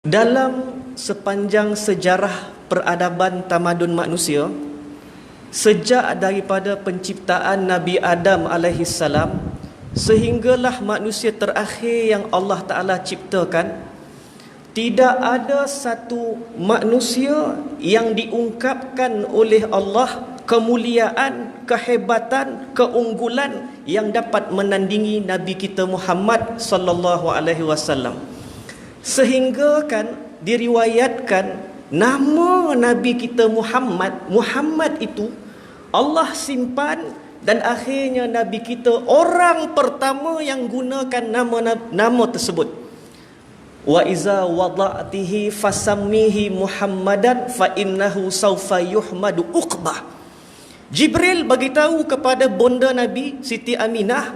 Dalam sepanjang sejarah peradaban tamadun manusia, sejak daripada penciptaan Nabi Adam alaihissalam sehinggalah manusia terakhir yang Allah Ta'ala ciptakan, tidak ada satu manusia yang diungkapkan oleh Allah kemuliaan, kehebatan, keunggulan yang dapat menandingi Nabi kita Muhammad sallallahu alaihi wasallam. Sehingga kan diriwayatkan nama Nabi kita Muhammad itu Allah simpan, dan akhirnya Nabi kita orang pertama yang gunakan nama tersebut. Wa iza wada'tihi fasammihi Muhammadan fa innahu sawfa yuhmadu uqbah. Jibril bagi tahu kepada bonda Nabi Siti Aminah,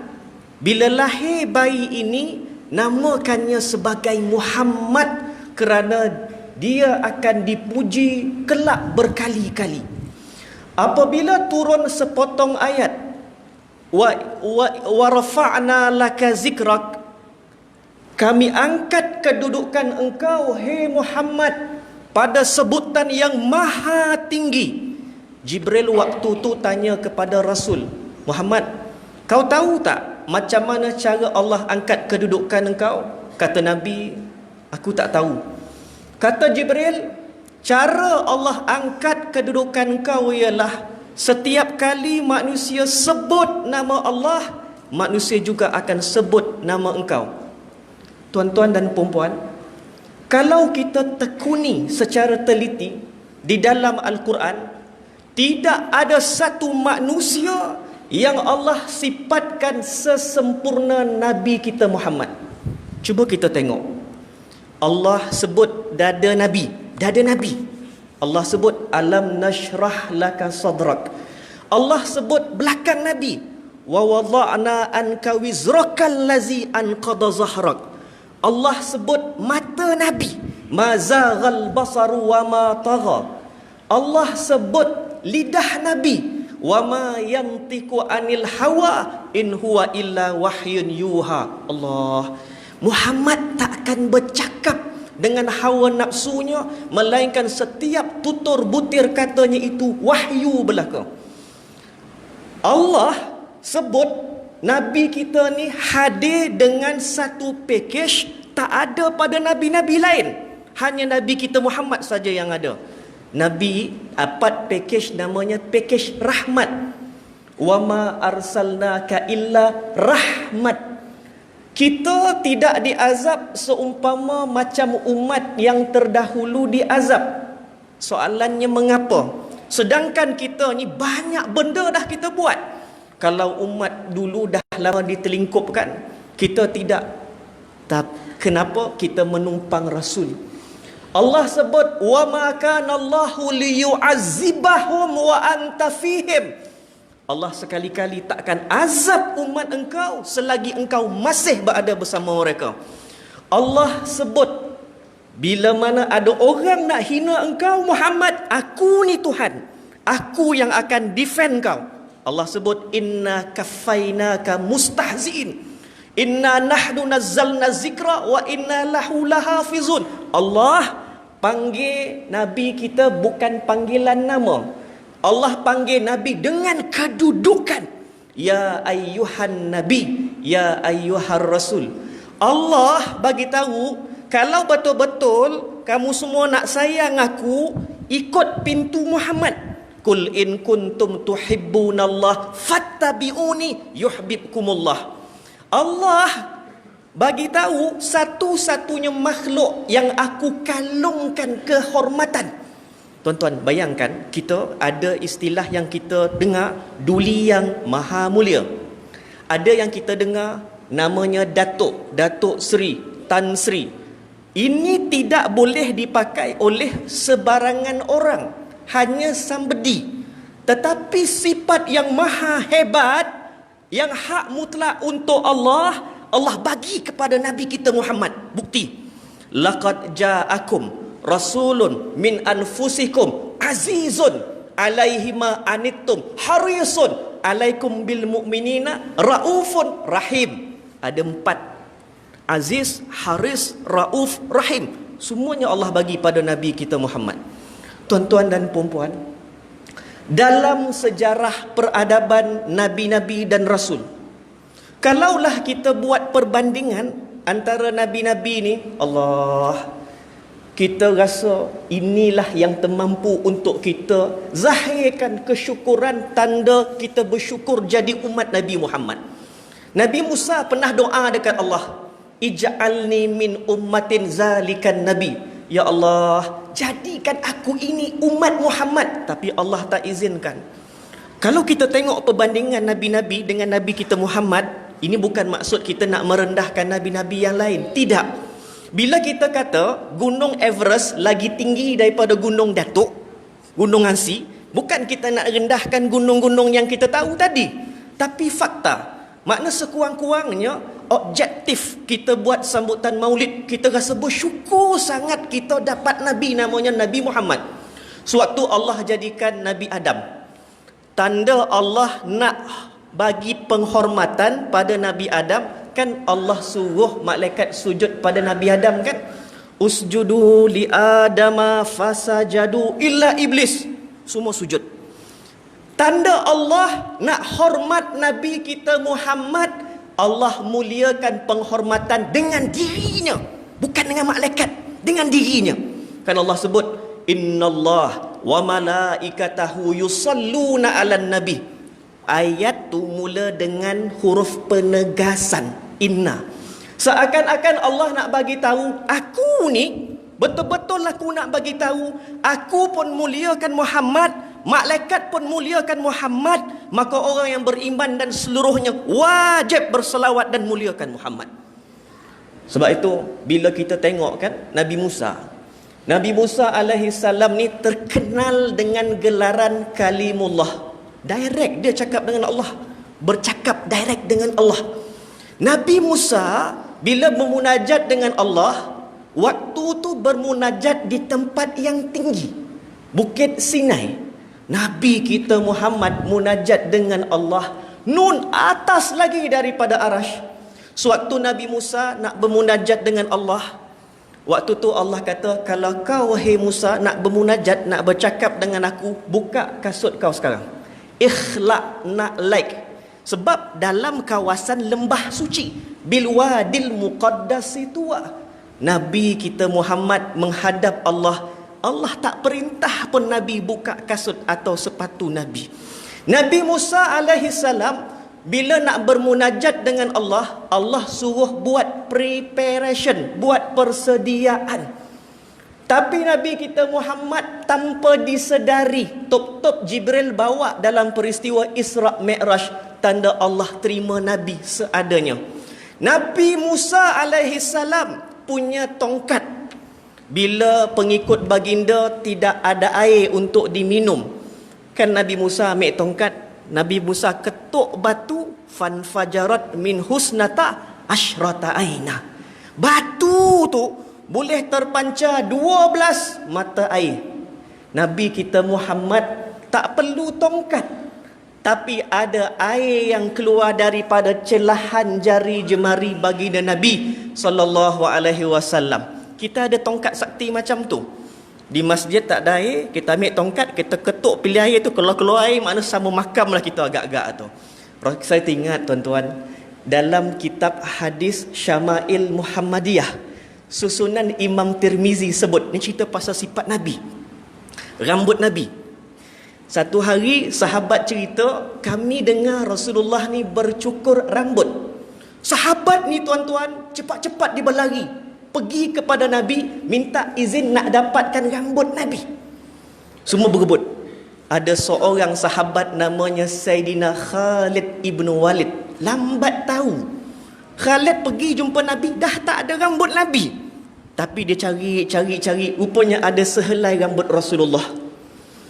bila lahir bayi ini namakannya sebagai Muhammad kerana dia akan dipuji kelak berkali-kali. Apabila turun sepotong ayat wa rafa'na laka zikrak, kami angkat kedudukan engkau hai Muhammad pada sebutan yang maha tinggi. Jibril waktu tu tanya kepada Rasul Muhammad, kau tahu tak macam mana cara Allah angkat kedudukan engkau? Kata Nabi, aku tak tahu. Kata Jibril, cara Allah angkat kedudukan engkau ialah setiap kali manusia sebut nama Allah, manusia juga akan sebut nama engkau. Tuan-tuan dan puan-puan, kalau kita tekuni secara teliti di dalam Al-Quran, tidak ada satu manusia yang Allah sifatkan sesempurna Nabi kita Muhammad. Cuba kita tengok. Allah sebut dada Nabi. Allah sebut alam nashrah laka sadrak. Allah sebut belakang Nabi, wa wada'na anka wizrakal lazi anqadha zahrak. Allah sebut mata Nabi, ma zaghal basaru wa ma tagha. Allah sebut lidah Nabi, wa ma yantiqu anil hawa in huwa illa wahyun yuha. Allah, Muhammad tak akan bercakap dengan hawa nafsunya, melainkan setiap tutur butir katanya itu wahyu belaka. Allah sebut Nabi kita ni hadir dengan satu package tak ada pada nabi-nabi lain. Hanya Nabi kita Muhammad saja yang ada. Nabi dapat package namanya package rahmat. Wa ma arsalnaka illa rahmat. Kita tidak diazab seumpama macam umat yang terdahulu diazab. Soalannya mengapa? Sedangkan kita ni banyak benda dah kita buat. Kalau umat dulu dah lama ditelingkupkan, kita tidak. Kenapa? Kita menumpang Rasul. Allah sebut wa ma kana Allahu liyu'azzibahum wa anta fihim. Allah sekali-kali takkan azab umat engkau selagi engkau masih berada bersama mereka. Allah sebut bila mana ada orang nak hina engkau Muhammad, aku ni Tuhan, aku yang akan defend kau. Allah sebut inna kaffainaka mustahziin, inna nahnu nazzalna zikra wa inna lahu lahafizun. Allah panggil Nabi kita bukan panggilan nama. Allah panggil Nabi dengan kedudukan. Ya ayyuhan Nabi, ya ayyuhar Rasul. Allah bagi tahu, kalau betul-betul kamu semua nak sayang aku, ikut pintu Muhammad. Qul in kuntum tuhibbunallah fattabi'uni yuhibbukumullah. Allah bagi tahu satu-satunya makhluk yang aku kalungkan kehormatan. Tuan-tuan bayangkan, kita ada istilah yang kita dengar, Duli Yang Maha Mulia. Ada yang kita dengar namanya Datuk Seri, Tan Sri. Ini tidak boleh dipakai oleh sebarangan orang, hanya somebody. Tetapi sifat yang maha hebat, yang hak mutlak untuk Allah, Allah bagi kepada Nabi kita Muhammad. Bukti, laqad ja'akum rasulun min anfusikum azizun alaihi ma anittum harisun alaikum bil mu'minina raufun rahim. Ada 4. Aziz, haris, rauf, rahim. Semuanya Allah bagi pada Nabi kita Muhammad. Tuan-tuan dan puan-puan, dalam sejarah peradaban Nabi-Nabi dan Rasul, kalaulah kita buat perbandingan antara Nabi-Nabi ni, Allah, kita rasa inilah yang termampu untuk kita zahirkan kesyukuran, tanda kita bersyukur jadi umat Nabi Muhammad. Nabi Musa pernah doa dekat Allah, ij'alni min ummatin zalikan nabi. Ya Allah, jadikan aku ini umat Muhammad. Tapi Allah tak izinkan. Kalau kita tengok perbandingan Nabi-Nabi dengan Nabi kita Muhammad, ini bukan maksud kita nak merendahkan Nabi-Nabi yang lain. Tidak. Bila kita kata Gunung Everest lagi tinggi daripada Gunung Datuk, Gunung Ansi, bukan kita nak rendahkan gunung-gunung yang kita tahu tadi, tapi fakta. Makna sekurang-kurangnya objektif kita buat sambutan Maulid, kita rasa bersyukur sangat kita dapat Nabi namanya Nabi Muhammad. Sewaktu Allah jadikan Nabi Adam, tanda Allah nak bagi penghormatan pada Nabi Adam, kan Allah suruh malaikat sujud pada Nabi Adam kan? Usjudu li Adama fasajadu illa iblis. Semua sujud. Tanda Allah nak hormat Nabi kita Muhammad, Allah muliakan penghormatan dengan dirinya, bukan dengan malaikat, dengan dirinya. Kan Allah sebut, innallah wa malaikatahu yusalluna 'alan nabi. Ayat tu mula dengan huruf penegasan, inna. Seakan-akan Allah nak bagi tahu, aku ni betul-betul aku nak bagi tahu, aku pun muliakan Muhammad, malaikat pun muliakan Muhammad, maka orang yang beriman dan seluruhnya wajib berselawat dan muliakan Muhammad. Sebab itu bila kita tengok kan Nabi Musa alaihi salam ni terkenal dengan gelaran kalimullah. Direct dia cakap dengan Allah, bercakap direct dengan Allah. Nabi Musa bila bermunajat dengan Allah, waktu tu bermunajat di tempat yang tinggi, Bukit Sinai. Nabi kita Muhammad munajat dengan Allah nun atas lagi daripada arash. Sewaktu Nabi Musa nak bermunajat dengan Allah, waktu tu Allah kata, kalau kau wahai Musa nak bermunajat, nak bercakap dengan aku, buka kasut kau sekarang, ikhlaq nak like. Sebab dalam kawasan lembah suci, bilwadil muqaddasi tuwa, Nabi kita Muhammad menghadap Allah. Allah tak perintah pun Nabi buka kasut atau sepatu Nabi. Nabi Musa alaihi salam bila nak bermunajat dengan Allah, Allah suruh buat preparation, buat persediaan. Tapi Nabi kita Muhammad tanpa disedari, top-top Jibril bawa dalam peristiwa Isra' Mi'raj, tanda Allah terima Nabi seadanya. Nabi Musa alaihi salam punya tongkat. Bila pengikut baginda tidak ada air untuk diminum, kan Nabi Musa ambil tongkat, Nabi Musa ketuk batu, fanfajarat min husnata asyrata aina. Batu tu boleh terpancar 12 mata air. Nabi kita Muhammad tak perlu tongkat, tapi ada air yang keluar daripada celahan jari jemari baginda Nabi sallallahu alaihi wasallam. Kita ada tongkat sakti macam tu. Di masjid tak ada air, kita ambil tongkat, kita ketuk pilih air tu, kalau keluar air makna sama makam lah kita agak-agak tu. Saya ingat tuan-tuan, dalam kitab hadis Syama'il Muhammadiyah, susunan Imam Tirmizi sebut, ni cerita pasal sifat Nabi, rambut Nabi. Satu hari sahabat cerita, kami dengar Rasulullah ni bercukur rambut. Sahabat ni tuan-tuan cepat-cepat dia berlari pergi kepada Nabi, minta izin nak dapatkan rambut Nabi. Semua berebut. Ada seorang sahabat namanya Sayyidina Khalid ibn Walid, lambat tahu. Khalid pergi jumpa Nabi, dah tak ada rambut Nabi. Tapi dia cari, rupanya ada sehelai rambut Rasulullah.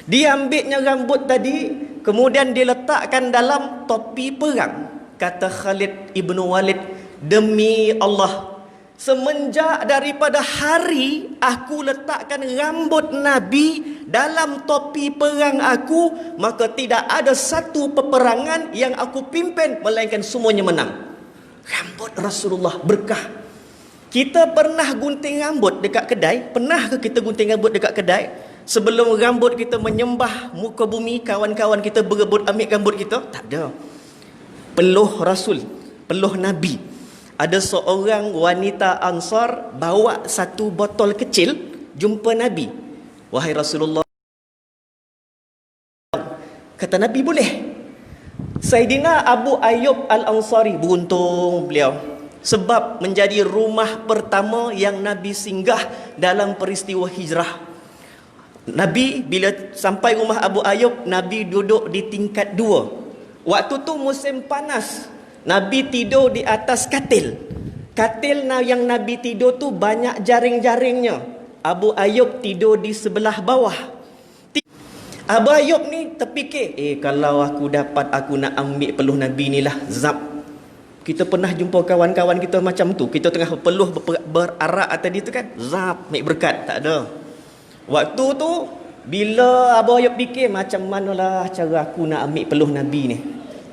Dia ambilnya rambut tadi, kemudian dia letakkan dalam topi perang. Kata Khalid ibn Walid, demi Allah, semenjak daripada hari aku letakkan rambut Nabi dalam topi perang aku, maka tidak ada satu peperangan yang aku pimpin melainkan semuanya menang. Rambut Rasulullah berkah. Kita pernah gunting rambut dekat kedai? Pernah ke kita gunting rambut dekat kedai? Sebelum rambut kita menyembah muka bumi, kawan-kawan kita berebut ambil rambut kita? Tak ada. Peluh Rasul, peluh Nabi. Ada seorang wanita Ansar bawa satu botol kecil, jumpa Nabi. Wahai Rasulullah, kata Nabi, boleh. Saidina Abu Ayyub Al-Ansari, beruntung beliau, sebab menjadi rumah pertama yang Nabi singgah dalam peristiwa hijrah. Nabi bila sampai rumah Abu Ayyub, Nabi duduk di tingkat 2. Waktu tu musim panas, Nabi tidur di atas katil. Katil yang Nabi tidur tu banyak jaring-jaringnya. Abu Ayyub tidur di sebelah bawah. Abu Ayyub ni terfikir, kalau aku dapat, aku nak ambil peluh Nabi ni lah. Zap. Kita pernah jumpa kawan-kawan kita macam tu. Kita tengah peluh berarak tadi tu kan, zap, ambil berkat. Tak ada. Waktu tu bila Abu Ayyub fikir, macam manalah cara aku nak ambil peluh Nabi ni.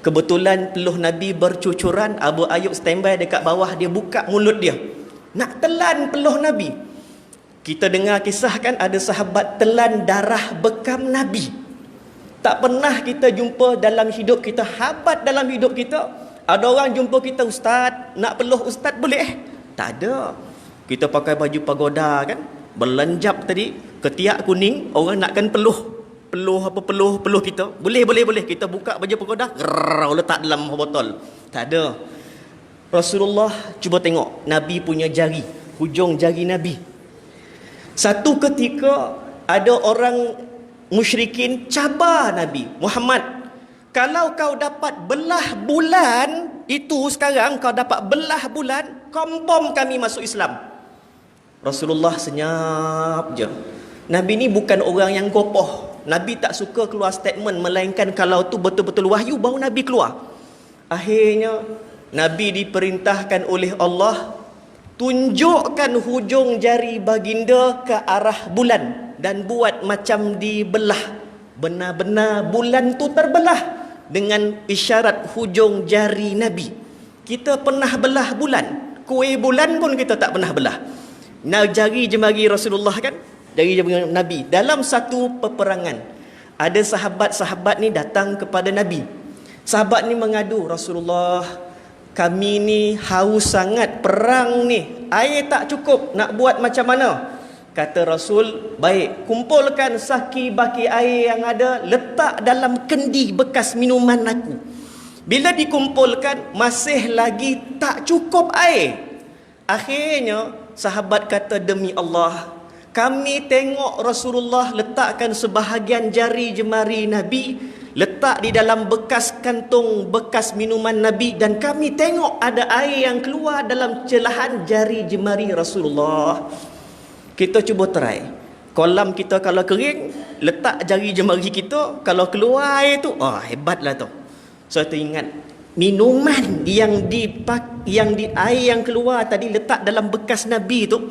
Kebetulan peluh Nabi bercucuran. Abu Ayyub standby dekat bawah, dia buka mulut dia nak telan peluh Nabi. Kita dengar kisah kan, ada sahabat telan darah bekam Nabi. Tak pernah kita jumpa dalam hidup kita, habat dalam hidup kita, ada orang jumpa kita, ustaz, nak peluh ustaz boleh? Tak ada. Kita pakai baju pagoda kan, berlenjap tadi, ketiak kuning, orang nakkan peluh kita. Boleh. Kita buka baju pagoda, letak dalam botol. Tak ada. Rasulullah cuba tengok Nabi punya jari, hujung jari Nabi. Satu ketika ada orang musyrikin cabar Nabi Muhammad, kalau kau dapat belah bulan itu sekarang, kau dapat belah bulan, confirm kami masuk Islam. Rasulullah senyap je. Nabi ni bukan orang yang gopoh. Nabi tak suka keluar statement, melainkan kalau tu betul-betul wahyu baru Nabi keluar. Akhirnya Nabi diperintahkan oleh Allah, tunjukkan hujung jari baginda ke arah bulan dan buat macam dibelah. Benar-benar bulan tu terbelah dengan isyarat hujung jari Nabi. Kita pernah belah bulan, kuih bulan pun kita tak pernah belah. Nah, jari jemari Rasulullah kan, jari jemari Nabi. Dalam satu peperangan, ada sahabat-sahabat ni datang kepada Nabi. Sahabat ni mengadu, Rasulullah, kami ni haus sangat, perang ni, air tak cukup, nak buat macam mana? Kata Rasul, baik, kumpulkan saki baki air yang ada, letak dalam kendi bekas minuman aku. Bila dikumpulkan, masih lagi tak cukup air. Akhirnya sahabat kata, demi Allah, kami tengok Rasulullah letakkan sebahagian jari jemari Nabi, letak di dalam bekas kantung bekas minuman Nabi, dan kami tengok ada air yang keluar dalam celahan jari jemari Rasulullah. Kita cuba try. Kolam kita kalau kering, letak jari jemari kita, kalau keluar air tu, hebatlah tu. So teringat minuman yang air yang keluar tadi letak dalam bekas Nabi tu,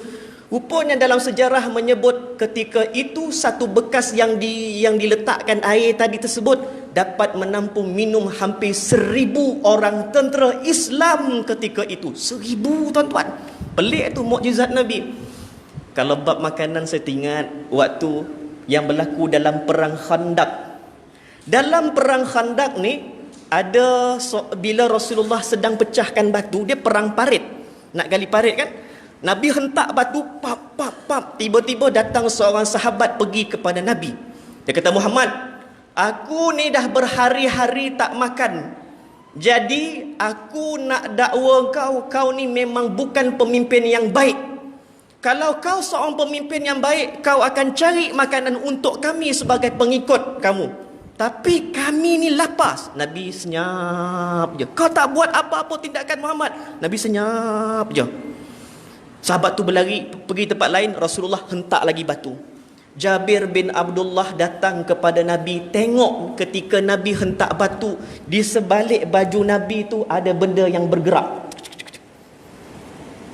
rupanya dalam sejarah menyebut ketika itu satu bekas yang diletakkan air tadi tersebut dapat menampung minum hampir 1,000 orang tentera Islam ketika itu. 1,000 tuan-tuan. Pelik tu mukjizat Nabi. Kalau bab makanan, saya ingat waktu yang berlaku dalam perang Khandaq. Dalam perang Khandaq ni ada bila Rasulullah sedang pecahkan batu, dia perang parit, nak gali parit kan, Nabi hentak batu, pap. Tiba-tiba datang seorang sahabat pergi kepada Nabi. Dia kata, Muhammad, aku ni dah berhari-hari tak makan, jadi aku nak dakwa kau ni memang bukan pemimpin yang baik. Kalau kau seorang pemimpin yang baik, kau akan cari makanan untuk kami sebagai pengikut kamu. Tapi kami ni lapar. Nabi senyap je. Kau tak buat apa-apa tindakan Muhammad. Nabi senyap je. Sahabat tu berlari pergi tempat lain. Rasulullah hentak lagi batu. Jabir bin Abdullah datang kepada Nabi. Tengok ketika Nabi hentak batu, di sebalik baju Nabi tu ada benda yang bergerak.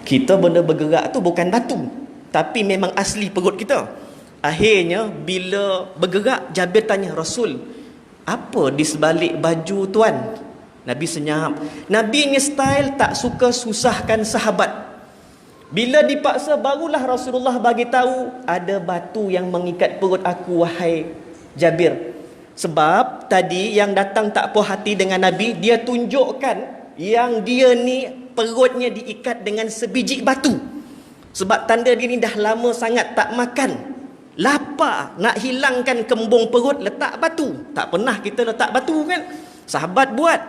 Kita benda bergerak tu bukan batu, tapi memang asli perut kita. Akhirnya bila bergerak, Jabir tanya, Rasul, apa di sebalik baju tuan? Nabi senyap. Nabi ni style tak suka susahkan sahabat. Bila dipaksa barulah Rasulullah bagi tahu ada batu yang mengikat perut aku wahai Jabir. Sebab tadi yang datang tak puas hati dengan Nabi, dia tunjukkan yang dia ni perutnya diikat dengan sebiji batu. Sebab tanda dia ni dah lama sangat tak makan, lapar, nak hilangkan kembung perut, letak batu. Tak pernah kita letak batu kan, sahabat buat.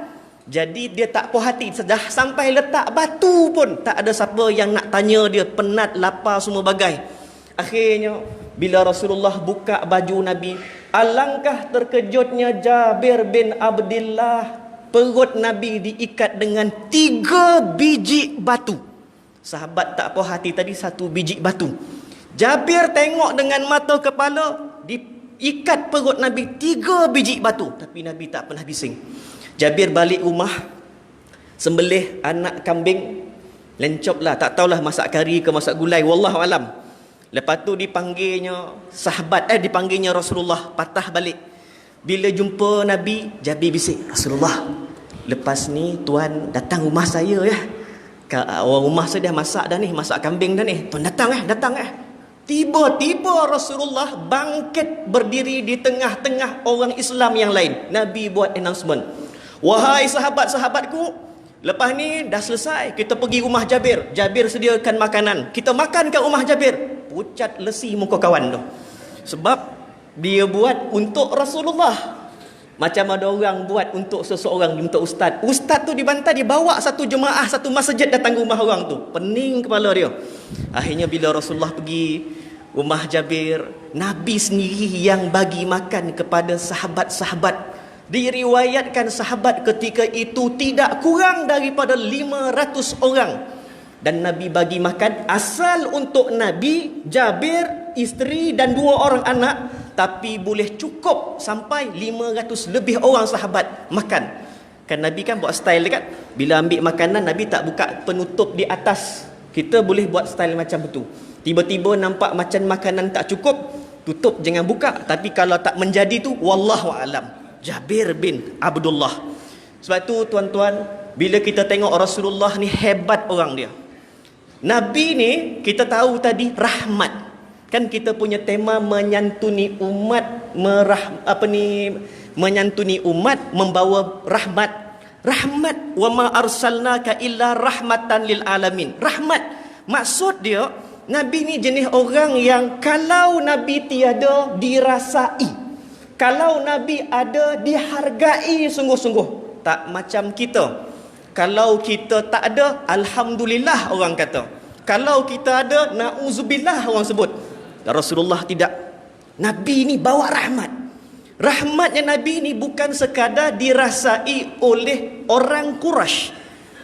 Jadi dia tak puas hati, dah sampai letak batu pun tak ada siapa yang nak tanya dia, penat, lapar semua bagai. Akhirnya bila Rasulullah buka baju Nabi, alangkah terkejutnya Jabir bin Abdullah, perut Nabi diikat dengan 3 biji batu. Sahabat tak puas hati tadi 1 biji batu. Jabir tengok dengan mata kepala, diikat perut Nabi 3 biji batu, tapi Nabi tak pernah bising. Jabir balik rumah, sembelih anak kambing, lencop lah, tak tahulah masak kari ke masak gulai, wallahu alam. Lepas tu dipanggilnya dipanggilnya Rasulullah, patah balik. Bila jumpa Nabi, Jabir bisik, Rasulullah, lepas ni tuan datang rumah saya ya. Orang rumah saya dah masak dah ni, masak kambing dah ni. Tuan datang. Tiba-tiba Rasulullah bangkit berdiri di tengah-tengah orang Islam yang lain. Nabi buat announcement, wahai sahabat-sahabatku, lepas ni dah selesai, kita pergi rumah Jabir. Jabir sediakan makanan, kita makan kat rumah Jabir. Pucat lesi muka kawan tu. Sebab dia buat untuk Rasulullah. Macam ada orang buat untuk seseorang, untuk ustaz. Ustaz tu dibantai, dia bawa satu jemaah, satu masjid datang ke rumah orang tu. Pening kepala dia. Akhirnya bila Rasulullah pergi rumah Jabir, Nabi sendiri yang bagi makan kepada sahabat-sahabat. Diriwayatkan sahabat ketika itu tidak kurang daripada 500 orang. Dan Nabi bagi makan asal untuk Nabi, Jabir, isteri dan 2 orang anak, tapi boleh cukup sampai 500 lebih orang sahabat makan. Kan Nabi kan buat style dekat, bila ambil makanan Nabi tak buka penutup di atas. Kita boleh buat style macam itu. Tiba-tiba nampak macam makanan tak cukup, tutup, jangan buka. Tapi kalau tak menjadi tu, wallahu alam. Jabir bin Abdullah. Sebab tu tuan-tuan, bila kita tengok Rasulullah ni hebat orang dia. Nabi ni kita tahu tadi rahmat. Kan kita punya tema menyantuni umat, menyantuni umat, membawa rahmat. Rahmat, wa ma arsalnaka illa rahmatan lil alamin. Rahmat, maksud dia Nabi ni jenis orang yang kalau Nabi tiada dirasai, kalau Nabi ada dihargai sungguh-sungguh. Tak macam kita. Kalau kita tak ada, alhamdulillah orang kata. Kalau kita ada, na'udzubillah orang sebut. Rasulullah tidak. Nabi ni bawa rahmat. Rahmatnya Nabi ni bukan sekadar dirasai oleh orang Quraisy,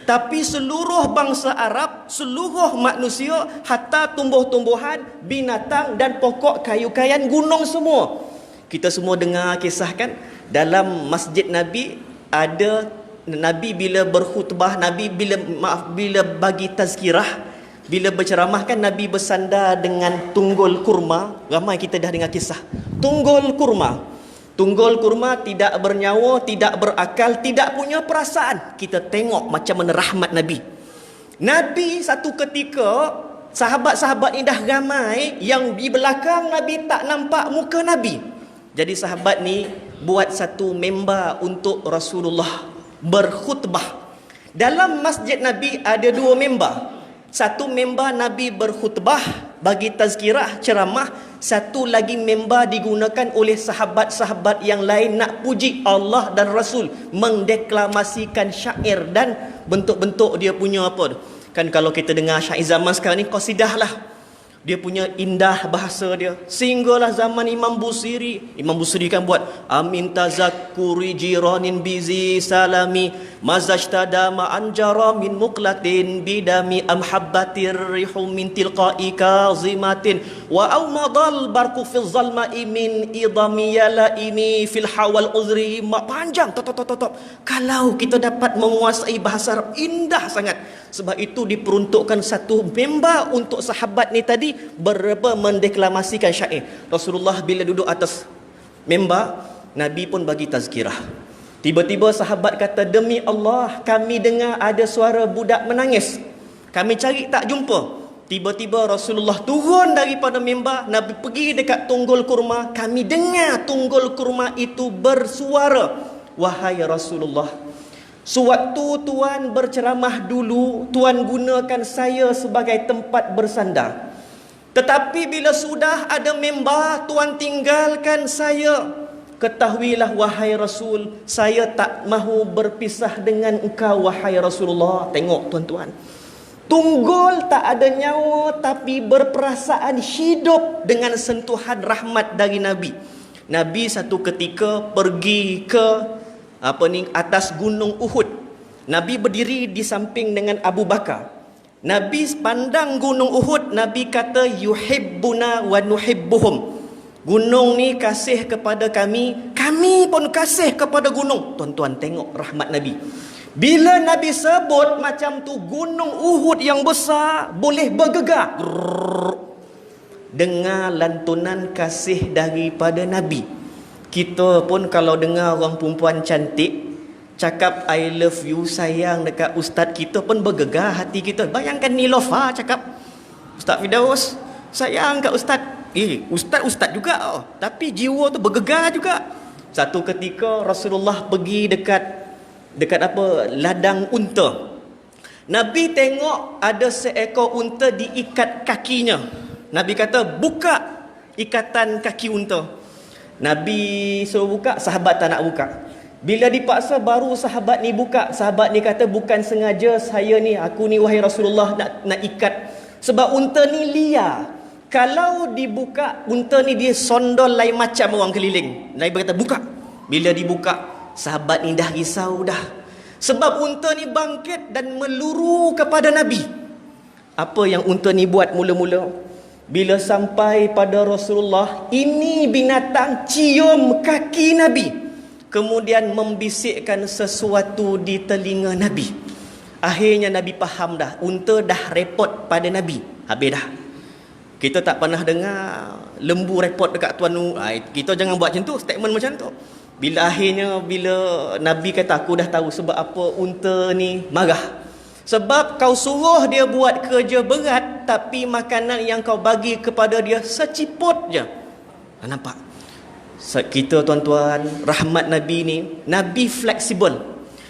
tapi seluruh bangsa Arab, seluruh manusia, hatta tumbuh-tumbuhan, binatang dan pokok kayu-kayan, gunung semua. Kita semua dengar kisah kan, dalam masjid Nabi ada Nabi bila berkhutbah, Nabi bila bagi tazkirah, bila berceramah kan Nabi bersandar dengan tunggul kurma. Ramai kita dah dengar kisah tunggul kurma. Tunggul kurma tidak bernyawa, tidak berakal, tidak punya perasaan. Kita tengok macam mana rahmat Nabi. Nabi satu ketika, sahabat-sahabat ni dah ramai, yang di belakang Nabi tak nampak muka Nabi. Jadi sahabat ni buat satu member untuk Rasulullah berkhutbah. Dalam masjid Nabi ada 2 member. Satu member Nabi berkhutbah, bagi tazkirah, ceramah. Satu lagi member digunakan oleh sahabat-sahabat yang lain nak puji Allah dan Rasul, mendeklamasikan syair dan bentuk-bentuk dia punya apa. Kan kalau kita dengar syair zaman sekarang ni, qasidah lah. Dia punya indah bahasa dia. Sehinggalah zaman Imam Busiri. Imam Busiri kan buat amin tazakkuri jiranin bizi salami mazajtada ma'anjara min muqlatin bidami amhabbatir rihum min tilqa'i kazimatin wa awmadal barku fil zalma'i min idami yalaimi fil hawal uzri. Panjang top. Kalau kita dapat menguasai bahasa Arab, indah sangat. Sebab itu diperuntukkan satu member untuk sahabat ni tadi mendeklamasikan syair. Rasulullah bila duduk atas member, Nabi pun bagi tazkirah. Tiba-tiba sahabat kata, demi Allah kami dengar ada suara budak menangis. Kami cari tak jumpa. Tiba-tiba Rasulullah turun daripada mimbar, Nabi pergi dekat tunggul kurma. Kami dengar tunggul kurma itu bersuara, "Wahai Rasulullah, sewaktu Tuan berceramah dulu, Tuan gunakan saya sebagai tempat bersandar. Tetapi bila sudah ada mimbar, Tuan tinggalkan saya. Ketahuilah wahai Rasul, saya tak mahu berpisah dengan engkau wahai Rasulullah." Tengok tuan-tuan, tunggul tak ada nyawa tapi berperasaan hidup dengan sentuhan rahmat dari Nabi. Nabi satu ketika pergi ke atas gunung Uhud. Nabi berdiri di samping dengan Abu Bakar. Nabi pandang gunung Uhud, Nabi kata, "Yuhibbuna wa nuhibbuhum." Gunung ni kasih kepada kami, kami pun kasih kepada gunung. Tuan-tuan tengok rahmat Nabi. Bila Nabi sebut macam tu, gunung Uhud yang besar boleh bergegar. Dengar lantunan kasih daripada Nabi. Kita pun kalau dengar orang perempuan cantik cakap I love you, sayang dekat ustaz, kita pun bergegar hati kita. Bayangkan Nilofa cakap, "Ustaz Firdaus, sayang kat ustaz." Ustaz juga, tapi jiwa tu bergegar juga. Satu ketika Rasulullah pergi dekat ladang unta. Nabi tengok ada seekor unta diikat kakinya. Nabi kata, "Buka ikatan kaki unta." Nabi suruh buka, sahabat tak nak buka. Bila dipaksa baru sahabat ni buka. Sahabat ni kata, "Bukan sengaja aku ni wahai Rasulullah nak ikat. Sebab unta ni liar. Kalau dibuka, unta ni dia sondol lain macam orang keliling." Nabi berkata, "Buka." Bila dibuka, sahabat ni dah risau dah. Sebab unta ni bangkit dan meluru kepada Nabi. Apa yang unta ni buat mula-mula? Bila sampai pada Rasulullah, ini binatang cium kaki Nabi. Kemudian membisikkan sesuatu di telinga Nabi. Akhirnya Nabi faham dah, unta dah repot pada Nabi. Habis dah. Kita tak pernah dengar lembu repot dekat tuan nu. Kita jangan buat macam tu, statement macam tu. Bila Nabi kata, "Aku dah tahu sebab apa unta ni marah. Sebab kau suruh dia buat kerja berat, tapi makanan yang kau bagi kepada dia seciput je." Nampak? Kita tuan-tuan, rahmat Nabi ni, Nabi fleksibel.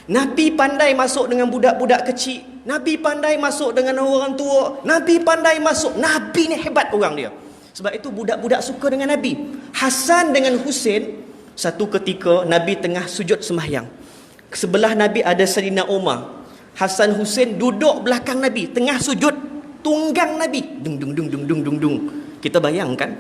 Nabi pandai masuk dengan budak-budak kecil. Nabi pandai masuk dengan orang tua. Nabi pandai masuk. Nabi ni hebat orang dia. Sebab itu budak-budak suka dengan Nabi. Hasan dengan Husain, satu ketika Nabi tengah sujud sembahyang. Sebelah Nabi ada Sayyidina Umar. Hasan Husain duduk belakang Nabi, tengah sujud, tunggang Nabi. Dung dung dung dung dung dung dung. Kita bayangkan,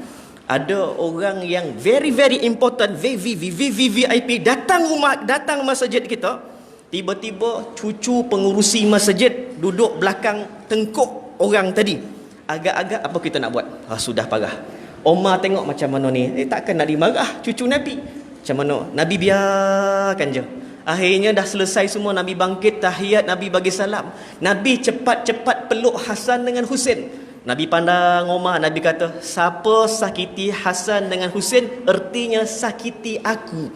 ada orang yang very very important, VIP datang masjid kita. Tiba-tiba cucu pengurusi masjid duduk belakang tengkuk orang tadi. Agak-agak apa kita nak buat? Sudah parah. Omar tengok macam mana ni. Takkan nak dimarah cucu Nabi. Macam mana? Nabi biarkan je. Akhirnya dah selesai semua. Nabi bangkit tahiyat, Nabi bagi salam. Nabi cepat-cepat peluk Hasan dengan Husain. Nabi pandang Omar, Nabi kata, "Siapa sakiti Hasan dengan Husain, ertinya sakiti aku."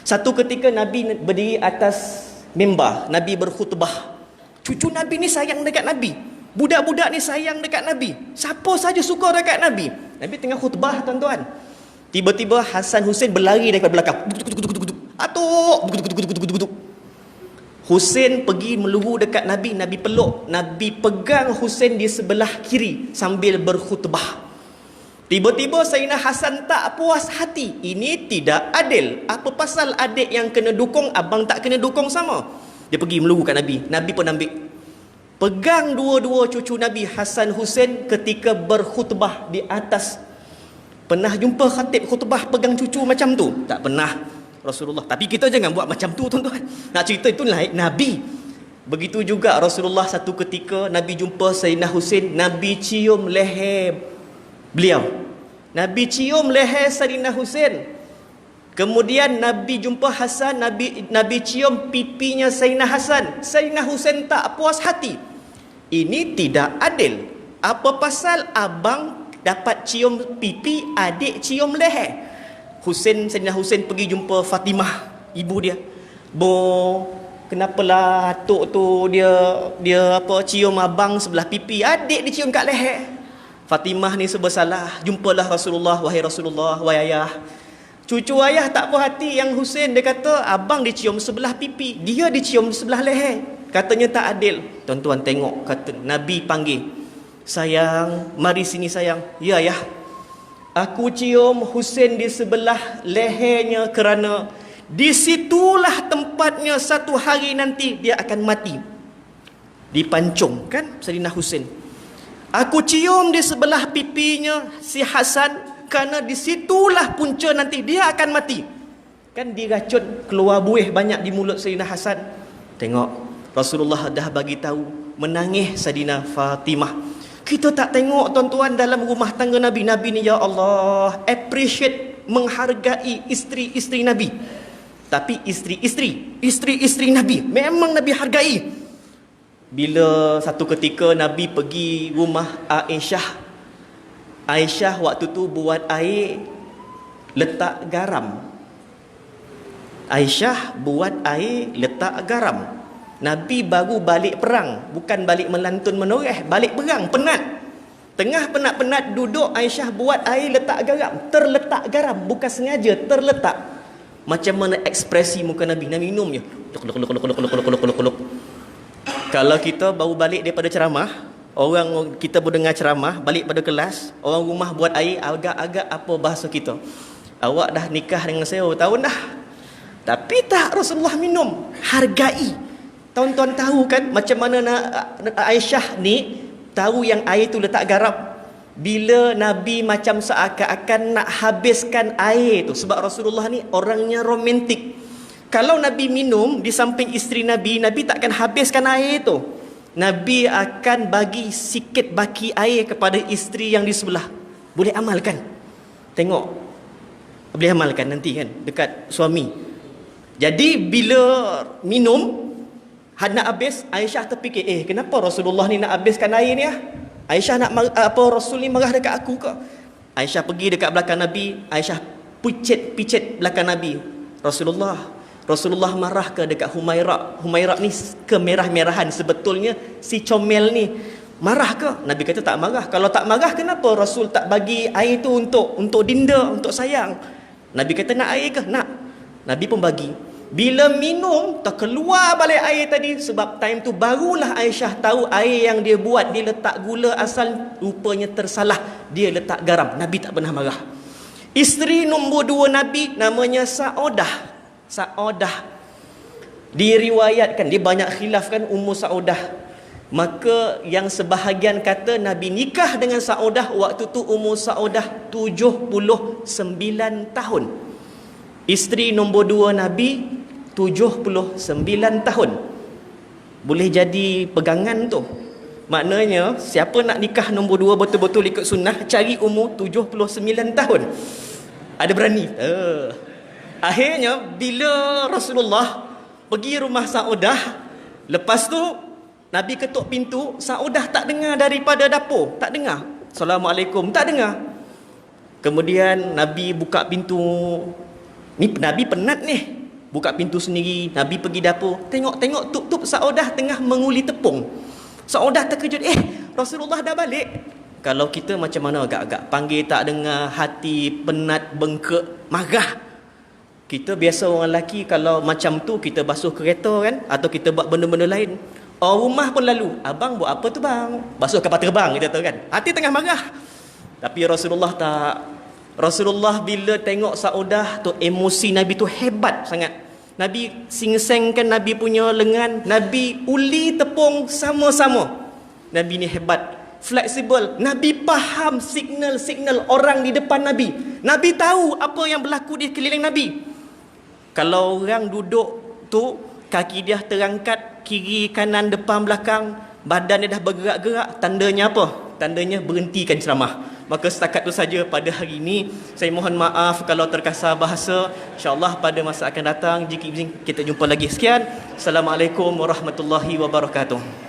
Satu ketika Nabi berdiri atas mimbar, Nabi berkhutbah. Cucu Nabi ni sayang dekat Nabi. Budak-budak ni sayang dekat Nabi. Siapa saja suka dekat Nabi. Nabi tengah khutbah tuan-tuan. Tiba-tiba Hasan Husain berlari daripada belakang. Atuk. Husain pergi meluru dekat Nabi. Nabi peluk. Nabi pegang Husain di sebelah kiri sambil berkhutbah. Tiba-tiba Sayyidina Hasan tak puas hati. Ini tidak adil. Apa pasal adik yang kena dukung, abang tak kena dukung sama? Dia pergi meluru kat Nabi. Nabi pun ambil. Pegang dua-dua cucu Nabi, Hasan Husain, ketika berkhutbah di atas. Pernah jumpa khatib khutbah pegang cucu macam tu? Tak pernah Rasulullah. Tapi kita jangan buat macam tu tuan-tuan. Nak cerita itu naik Nabi. Begitu juga Rasulullah satu ketika Nabi jumpa Sayyidina Husain, Nabi cium leher beliau. Nabi cium leher Sayyidina Husain. Kemudian Nabi jumpa Hasan, Nabi cium pipinya Sayyidina Hasan. Sayyidina Husain tak puas hati. Ini tidak adil. Apa pasal abang dapat cium pipi, adik cium leher? Sayyidina Husain pergi jumpa Fatimah, ibu dia. Kenapalah atuk tu dia apa cium abang sebelah pipi, adik dicium kat leher. Fatimah ni serba salah. Jumpalah Rasulullah, wahai Rasulullah, wahai ayah. Cucu ayah tak puas hati yang Husain, dia kata abang dicium sebelah pipi, dia dicium sebelah leher. Katanya tak adil. Tuan-tuan tengok, kata Nabi panggil, sayang, mari sini sayang. Ya ayah, aku cium Husain di sebelah lehernya kerana di situlah tempatnya satu hari nanti dia akan mati. Dipancung kan Sayyidina Husain. Aku cium di sebelah pipinya si Hasan kerana di situlah punca nanti dia akan mati. Kan diracun, keluar buih banyak di mulut Sayyidina Hasan. Tengok, Rasulullah dah bagi tahu, menangis Sayyidina Fatimah. Kita tak tengok tuan-tuan dalam rumah tangga Nabi. Nabi ni ya Allah appreciate, menghargai isteri-isteri Nabi. Tapi isteri-isteri Nabi memang Nabi hargai. Bila satu ketika Nabi pergi rumah Aisyah, Aisyah waktu tu buat air letak garam. Aisyah buat air letak garam. Nabi baru balik perang, bukan balik melantun menoreh, balik perang, penat. Tengah penat-penat duduk, Aisyah buat air letak garam. Terletak garam, bukan sengaja, terletak. Macam mana ekspresi muka Nabi? Nabi minum je. Kalau kita baru balik daripada ceramah, orang kita berdengar ceramah, balik pada kelas, orang rumah buat air, agak-agak apa bahasa kita? Awak dah nikah dengan saya tahun dah. Tapi tak, Rasulullah minum, hargai. Tuan-tuan tahu kan macam mana Aisyah ni tahu yang air tu letak garam. Bila Nabi macam seakan-akan nak habiskan air tu, sebab Rasulullah ni orangnya romantik. Kalau Nabi minum di samping isteri Nabi, Nabi takkan habiskan air tu. Nabi akan bagi sikit baki air kepada isteri yang di sebelah. Boleh amalkan? Tengok, boleh amalkan nanti kan dekat suami. Jadi bila minum nak habis, Aisyah terfikir, kenapa Rasulullah ni nak habiskan air ni Aisyah nak Rasul ni marah dekat aku ke? Aisyah pergi dekat belakang Nabi, Aisyah picit belakang Nabi. Rasulullah marah ke dekat Humairah? Humairah ni kemerah-merahan, sebetulnya si comel ni marah ke? Nabi kata tak marah. Kalau tak marah, kenapa Rasul tak bagi air tu untuk dinda, untuk sayang? Nabi kata nak air ke? Nak. Nabi pun bagi. Bila minum, terkeluar balik air tadi. Sebab time tu barulah Aisyah tahu air yang dia buat, dia letak gula asal, rupanya tersalah, dia letak garam. Nabi tak pernah marah. Isteri nombor 2 Nabi namanya Saudah. Diriwayatkan, dia banyak khilaf kan Ummu Saudah. Maka yang sebahagian kata Nabi nikah dengan Saudah waktu tu Ummu Saudah 79 tahun. Isteri nombor 2 Nabi 79 tahun. Boleh jadi pegangan tu. Maknanya siapa nak nikah nombor 2 betul-betul ikut sunnah, cari umur 79 tahun. Ada berani? Akhirnya bila Rasulullah pergi rumah Saudah, lepas tu Nabi ketuk pintu, Saudah tak dengar daripada dapur, tak dengar. Assalamualaikum, tak dengar. Kemudian Nabi buka pintu. Ni Nabi penat ni, buka pintu sendiri. Nabi pergi dapur, tengok tup-tup Saudah tengah menguli tepung. Saudah terkejut, Rasulullah dah balik. Kalau kita macam mana agak-agak, panggil tak dengar, hati penat, bengkak, marah. Kita biasa orang lelaki kalau macam tu, kita basuh kereta kan, atau kita buat benda-benda lain. Orang rumah pun lalu, abang buat apa tu bang? Basuh kapal terbang, kita tahu kan. Hati tengah marah. Tapi Rasulullah tak. Rasulullah bila tengok Saudah tu, emosi Nabi tu hebat sangat. Nabi singsengkan Nabi punya lengan, Nabi uli tepung sama-sama. Nabi ni hebat, fleksibel. Nabi faham signal-signal orang di depan Nabi. Nabi tahu apa yang berlaku di keliling Nabi. Kalau orang duduk tu, kaki dia terangkat kiri, kanan, depan, belakang, badan dia dah bergerak-gerak, tandanya apa? Tandanya berhentikan ceramah. Maka setakat itu saja pada hari ini. Saya mohon maaf kalau terkasar bahasa. InsyaAllah pada masa akan datang, jika izin, kita jumpa lagi. Sekian. Assalamualaikum warahmatullahi wabarakatuh.